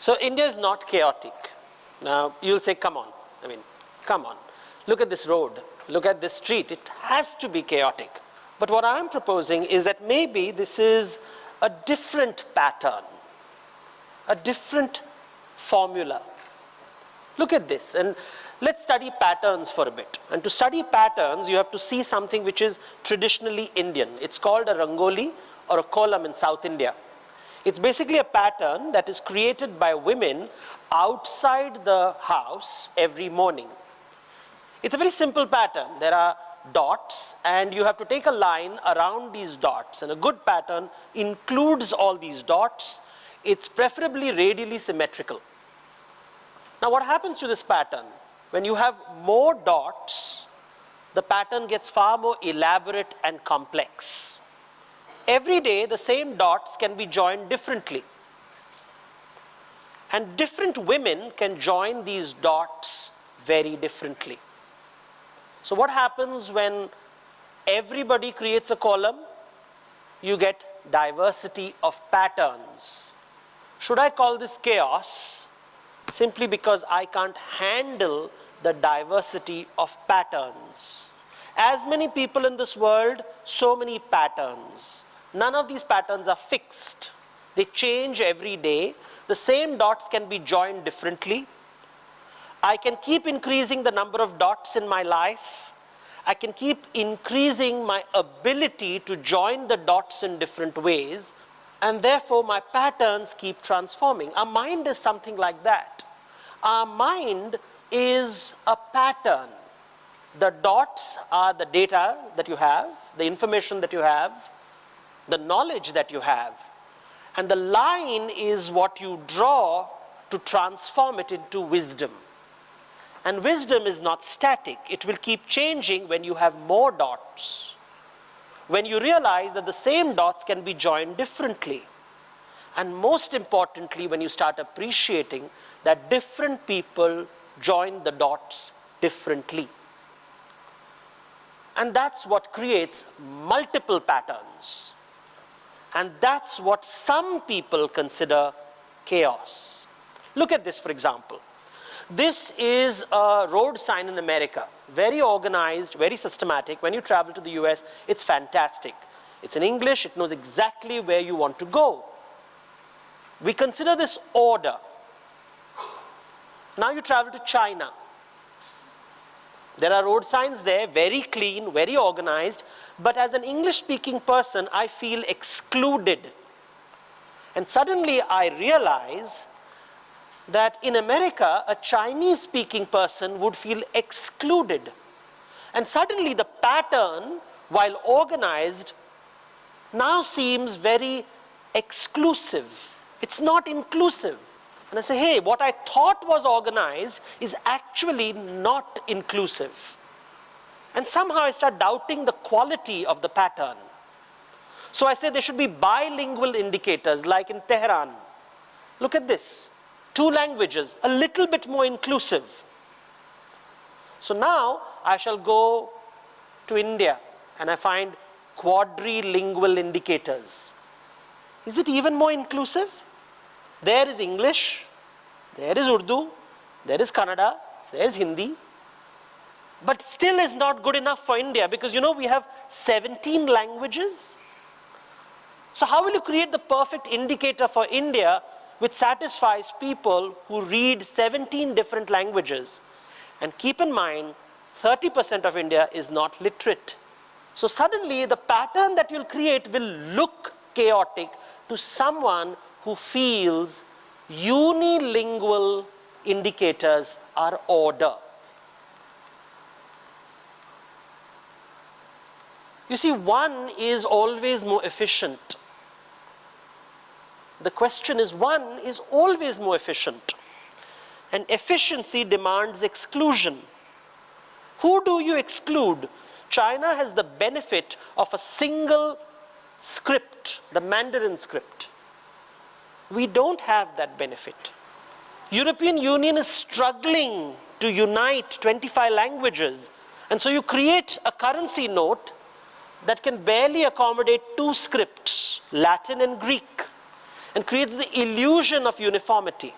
So India is not chaotic. Now you'll say, come on. I mean, come on. Look at this road. Look at this street. It has to be chaotic. But what I'm proposing is that maybe this is a different pattern, a different formula. Look at this, and let's study patterns for a bit. And to study patterns, you have to see something which is traditionally Indian. It's called a Rangoli or a kolam in South India. It's basically a pattern that is created by women outside the house every morning. It's a very simple pattern. There are dots, and you have to take a line around these dots. And a good pattern includes all these dots. It's preferably radially symmetrical. Now, what happens to this pattern? When you have more dots, the pattern gets far more elaborate and complex. Every day, the same dots can be joined differently. And different women can join these dots very differently. So what happens when everybody creates a column? You get diversity of patterns. Should I call this chaos? Simply because I can't handle the diversity of patterns. As many people in this world, so many patterns. None of these patterns are fixed. They change every day. The same dots can be joined differently. I can keep increasing the number of dots in my life. I can keep increasing my ability to join the dots in different ways, and therefore my patterns keep transforming. Our mind is something like that. Our mind is a pattern. The dots are the data that you have, the information that you have, the knowledge that you have. And the line is what you draw to transform it into wisdom. And wisdom is not static. It will keep changing when you have more dots. When you realize that the same dots can be joined differently. And most importantly, when you start appreciating that different people join the dots differently. And that's what creates multiple patterns. And that's what some people consider chaos. Look at this, for example. This is a road sign in America. Very organized, very systematic. When you travel to the US, it's fantastic. It's in English. It knows exactly where you want to go. We consider this order. Now you travel to China. There are road signs there, very clean, very organized. But as an English-speaking person, I feel excluded. And suddenly I realize that in America, a Chinese-speaking person would feel excluded. And suddenly the pattern, while organized, now seems very exclusive. It's not inclusive. And I say, hey, what I thought was organized is actually not inclusive. And somehow I start doubting the quality of the pattern. So I say there should be bilingual indicators, like in Tehran. Look at this. 2 languages, a little bit more inclusive. So now I shall go to India and I find quadrilingual indicators. Is it even more inclusive? There is English, there is Urdu, there is Kannada, there is Hindi. But still is not good enough for India, because you know we have 17 languages. So how will you create the perfect indicator for India which satisfies people who read 17 different languages? And keep in mind, 30% of India is not literate. So suddenly the pattern that you'll create will look chaotic to someone who feels unilingual indicators are order. You see, one is always more efficient. The question is, one is always more efficient. And efficiency demands exclusion. Who do you exclude? China has the benefit of a single script, the Mandarin script. We don't have that benefit. European Union is struggling to unite 25 languages. And so you create a currency note that can barely accommodate 2 scripts, Latin and Greek, and creates the illusion of uniformity.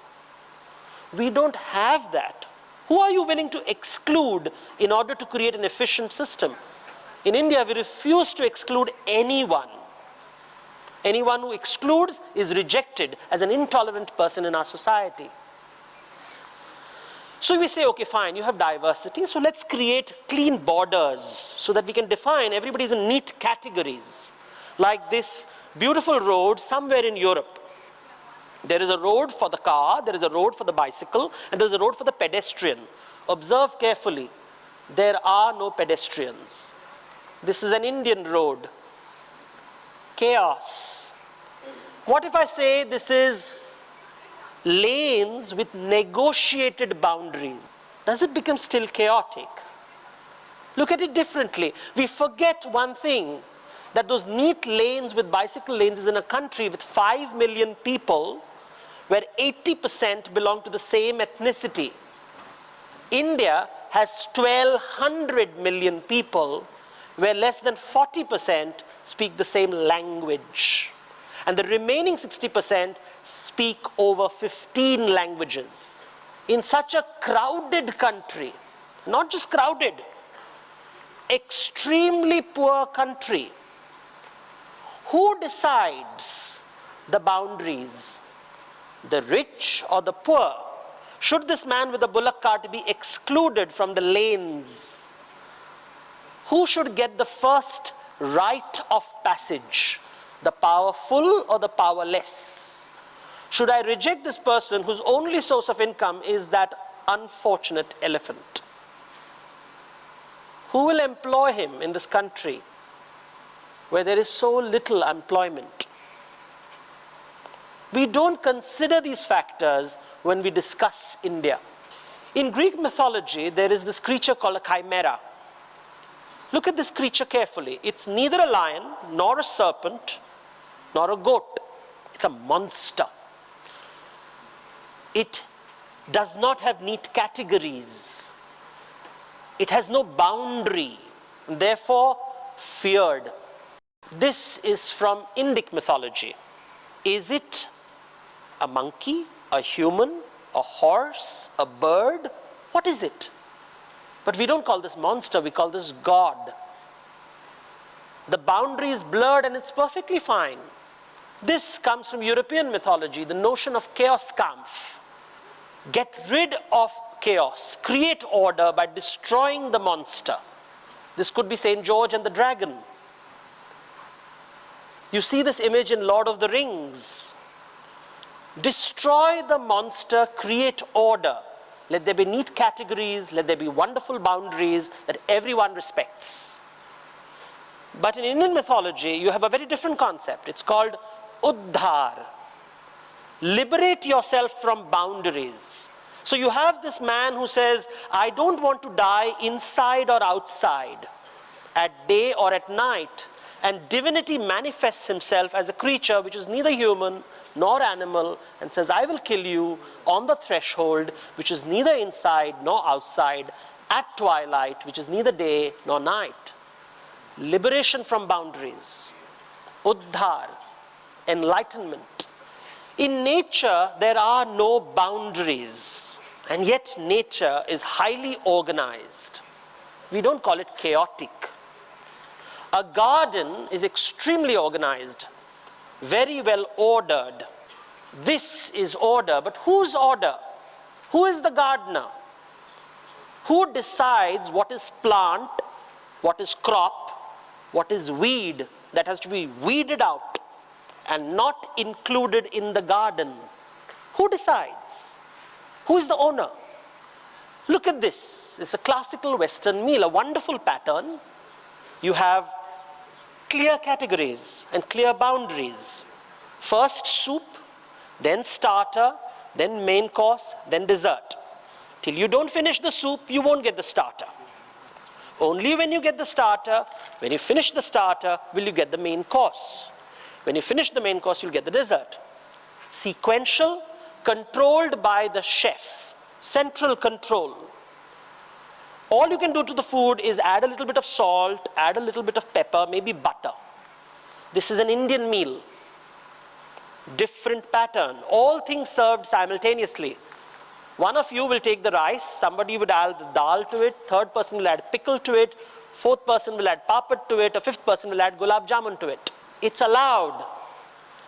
We don't have that. Who are you willing to exclude in order to create an efficient system? In India, we refuse to exclude anyone. Anyone who excludes is rejected as an intolerant person in our society. So we say, okay, fine, you have diversity, so let's create clean borders so that we can define everybody's in neat categories. Like this beautiful road somewhere in Europe. There is a road for the car, there is a road for the bicycle, and there is a road for the pedestrian. Observe carefully, there are no pedestrians. This is an Indian road. Chaos. What if I say this is lanes with negotiated boundaries? Does it become still chaotic? Look at it differently. We forget one thing, that those neat lanes with bicycle lanes is in a country with 5 million people where 80% belong to the same ethnicity. India has 1,200 million people where less than 40% speak the same language. And the remaining 60% speak over 15 languages. In such a crowded country, not just crowded, extremely poor country, who decides the boundaries? The rich or the poor? Should this man with the bullock cart be excluded from the lanes? Who should get the first right of passage? The powerful or the powerless? Should I reject this person whose only source of income is that unfortunate elephant? Who will employ him in this country where there is so little employment? We don't consider these factors when we discuss India. In Greek mythology, there is this creature called a chimera. Look at this creature carefully. It's neither a lion, nor a serpent, nor a goat. It's a monster. It does not have neat categories. It has no boundary, therefore feared. This is from Indic mythology. Is it a monkey, a human, a horse, a bird? What is it? But we don't call this monster, we call this God. The boundary is blurred and it's perfectly fine. This comes from European mythology, the notion of Chaoskampf. Get rid of chaos, create order by destroying the monster. This could be St. George and the dragon. You see this image in Lord of the Rings. Destroy the monster, create order. Let there be neat categories, let there be wonderful boundaries that everyone respects. But in Indian mythology, you have a very different concept. It's called Uddhar. Liberate yourself from boundaries. So you have this man who says, I don't want to die inside or outside, at day or at night. And divinity manifests himself as a creature which is neither human nor animal and says, I will kill you on the threshold, which is neither inside nor outside, at twilight, which is neither day nor night. Liberation from boundaries. Uddhar. Enlightenment. In nature, there are no boundaries, and yet nature is highly organized. We don't call it chaotic. A garden is extremely organized, very well ordered. This is order, but whose order? Who is the gardener? Who decides what is plant, what is crop, what is weed that has to be weeded out and not included in the garden? Who decides? Who is the owner? Look at this. It's a classical Western meal, a wonderful pattern. You have clear categories and clear boundaries. First soup, then starter, then main course, then dessert. Till you don't finish the soup, you won't get the starter. Only when you get the starter, when you finish the starter, will you get the main course. When you finish the main course, you'll get the dessert. Sequential, controlled by the chef, central control. All you can do to the food is add a little bit of salt, add a little bit of pepper, maybe butter. This is an Indian meal. Different pattern. All things served simultaneously. One of you will take the rice, somebody would add the dal to it, third person will add pickle to it, fourth person will add papad to it, a fifth person will add gulab jamun to it. It's allowed.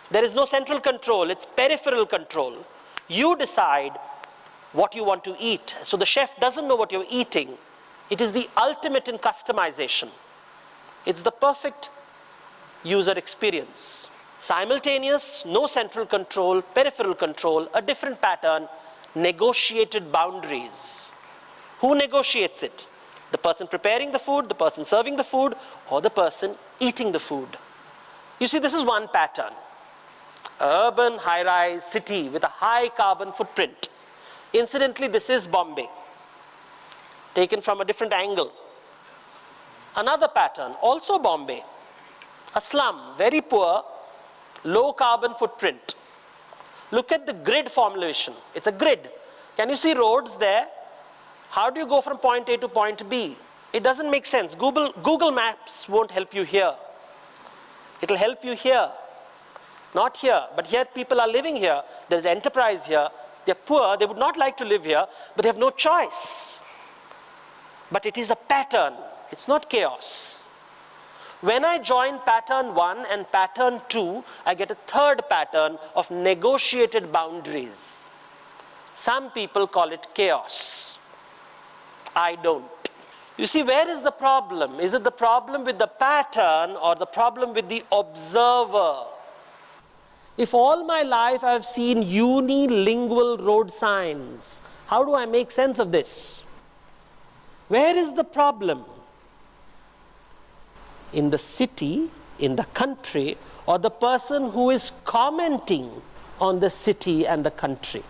There is no central control, it's peripheral control. You decide what you want to eat. So the chef doesn't know what you're eating. It is the ultimate in customization. It's the perfect user experience. Simultaneous, no central control, peripheral control, a different pattern, negotiated boundaries. Who negotiates it? The person preparing the food, the person serving the food, or the person eating the food. You see, this is one pattern. Urban, high-rise city with a high carbon footprint. Incidentally, this is Bombay, taken from a different angle. Another pattern, also Bombay. A slum, very poor, low carbon footprint. Look at the grid formulation. It's a grid. Can you see roads there? How do you go from point A to point B? It doesn't make sense. Google Maps won't help you here. It'll help you here. Not here, but here people are living here. There's enterprise here. They're poor, they would not like to live here, but they have no choice. But it is a pattern. It's not chaos. When I join pattern 1 and pattern 2, I get a third pattern of negotiated boundaries. Some people call it chaos. I don't. You see, where is the problem? Is it the problem with the pattern or the problem with the observer? If all my life I have seen unilingual road signs, how do I make sense of this? Where is the problem? In the city, in the country, or the person who is commenting on the city and the country?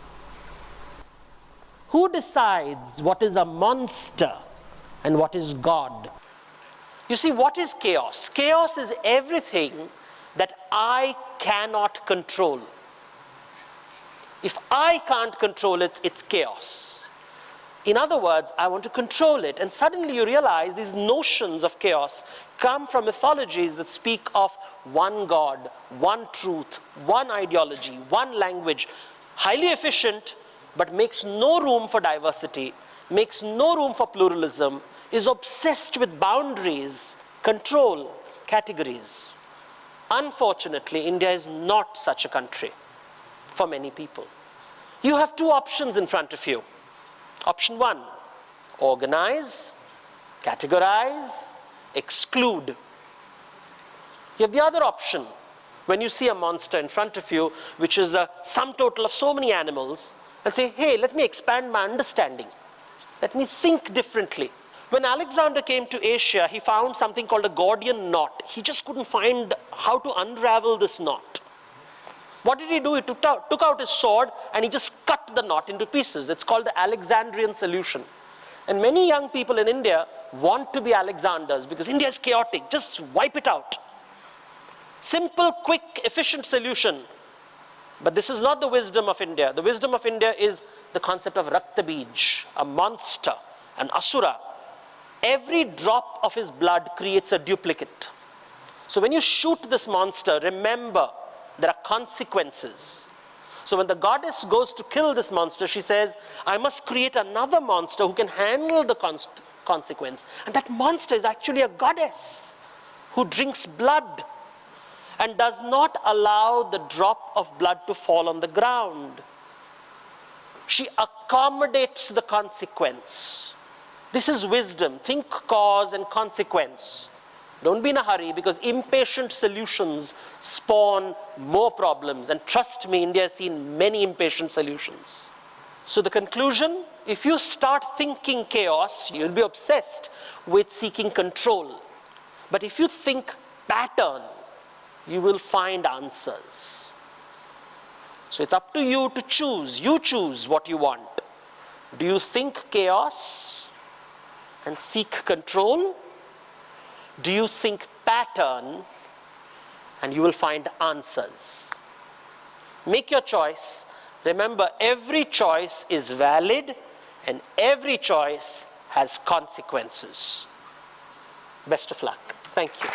Who decides what is a monster and what is God? You see, what is chaos? Chaos is everything that I cannot control. If I can't control it, it's chaos. In other words, I want to control it. And suddenly you realize these notions of chaos come from mythologies that speak of one God, one truth, one ideology, one language, highly efficient, but makes no room for diversity, makes no room for pluralism, is obsessed with boundaries, control, categories. Unfortunately, India is not such a country for many people. You have two options in front of you. Option 1, organize, categorize, exclude. You have the other option. When you see a monster in front of you, which is a sum total of so many animals, and say, hey, let me expand my understanding. Let me think differently. When Alexander came to Asia, he found something called a Gordian knot. He just couldn't find how to unravel this knot. What did he do? He took out his sword and he just cut the knot into pieces. It's called the Alexandrian solution. And many young people in India want to be Alexanders because India is chaotic. Just wipe it out. Simple, quick, efficient solution. But this is not the wisdom of India. The wisdom of India is the concept of Raktabij, a monster, an asura. Every drop of his blood creates a duplicate. So when you shoot this monster, remember, there are consequences. So when the goddess goes to kill this monster, she says, I must create another monster who can handle the consequence. And that monster is actually a goddess who drinks blood and does not allow the drop of blood to fall on the ground. She accommodates the consequence. This is wisdom. Think cause and consequence. Don't be in a hurry because impatient solutions spawn more problems. And trust me, India has seen many impatient solutions. So the conclusion, if you start thinking chaos, you'll be obsessed with seeking control. But if you think pattern, you will find answers. So it's up to you to choose. You choose what you want. Do you think chaos and seek control? Do you think pattern and you will find answers? Make your choice. Remember, every choice is valid and every choice has consequences. Best of luck. Thank you.